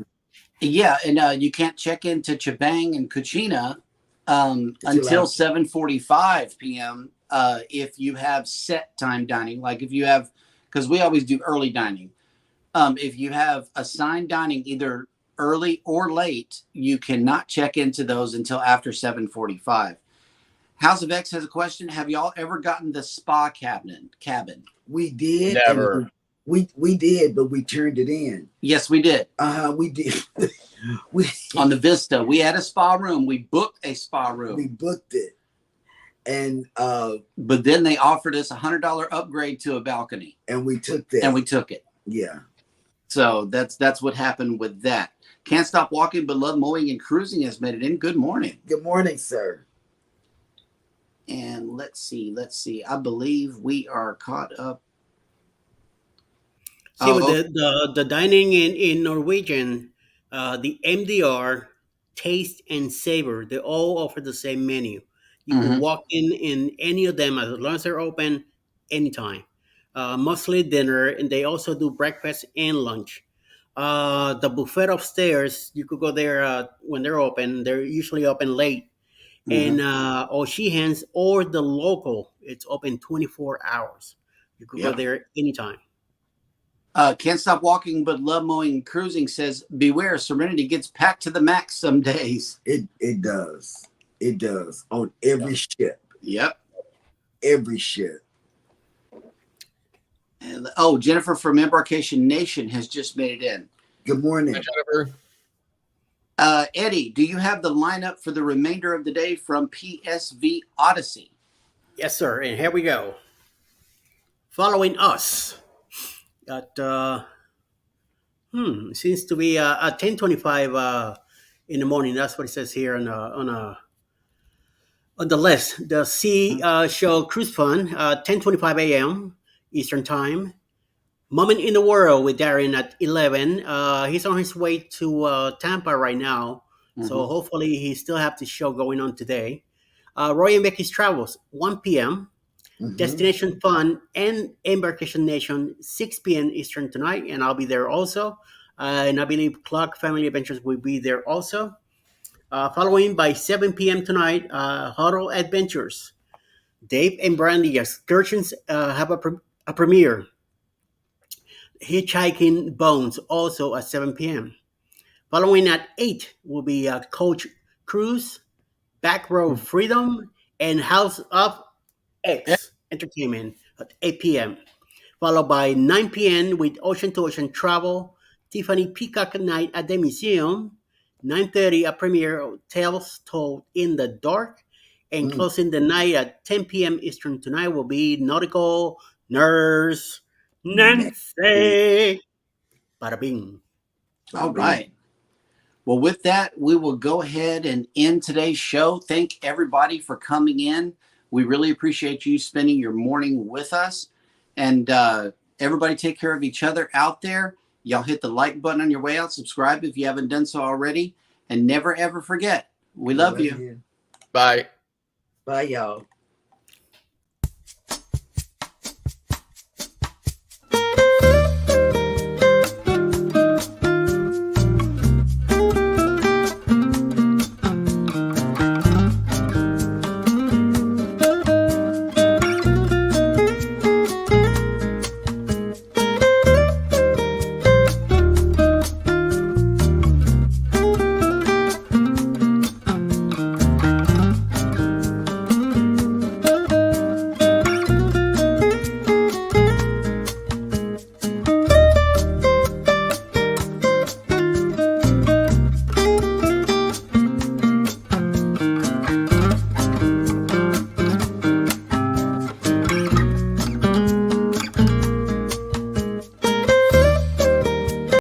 yeah, and you can't check into Chabang and Cucina until 7:45 p.m. If you have set time dining, like if you have, because we always do early dining. If you have assigned dining either early or late, you cannot check into those until after 7:45. House of X has a question. Have y'all ever gotten the spa cabin? We did. never. We did, but we turned it in. Yes, we did. We did. On the Vista, we had a spa room. We booked a spa room. We booked it. And but then they offered us $100 upgrade to a balcony. And we took that. And we took it. Yeah. So that's what happened with that. Can't Stop Walking But Love Mowing and Cruising has made it in. Good morning. Good morning, sir. And let's see. I believe we are caught up. See, with the dining in Norwegian, the MDR, Taste and Savor, they all offer the same menu. You can walk in any of them as long as they're open anytime. Mostly dinner, and they also do breakfast and lunch. The buffet upstairs, you could go there when they're open. They're usually open late. And O'Sheehan's or the local, it's open 24 hours. You could go there anytime. Can't Stop Walking But Love Mowing and Cruising says, beware, Serenity gets packed to the max some days. It does. It does. On every ship. Yep. Every ship. And, Jennifer from Embarkation Nation has just made it in. Good morning. Hi, Jennifer. Eddie, do you have the lineup for the remainder of the day from PSV Odyssey? Yes, sir. And here we go. Following us at seems to be at 10:25 in the morning. That's what it says here on the list. The Sea Show Cruise Fun 10:25 a.m. Eastern Time. Moment in the World with Darren at 11. He's on his way to Tampa right now. So hopefully he still have the show going on today. Roy and Becky's Travels, 1 p.m. Destination Fun and Embarkation Nation, 6 p.m. Eastern tonight. And I'll be there also. And I believe Clark Family Adventures will be there also. Following by 7 p.m. tonight, Huddle Adventures. Dave and Brandy Excursions have a premiere. Hitchhiking Bones also at 7 p.m. Following at 8 will be Coach Cruise, Back Row Freedom, and House of X Entertainment at 8 p.m. Followed by 9 p.m. with Ocean to Ocean Travel, Tiffany Peacock Night at the Museum, 9:30 a premiere of Tales Told in the Dark, and closing the night at 10 p.m. Eastern tonight will be Nautical Nurse Nancy. Bada bing. All right. Well, with that, we will go ahead and end today's show. Thank everybody for coming in. We really appreciate you spending your morning with us. And everybody take care of each other out there. Y'all hit the like button on your way out. Subscribe if you haven't done so already. And never, ever forget, we love you. Bye. Bye, y'all.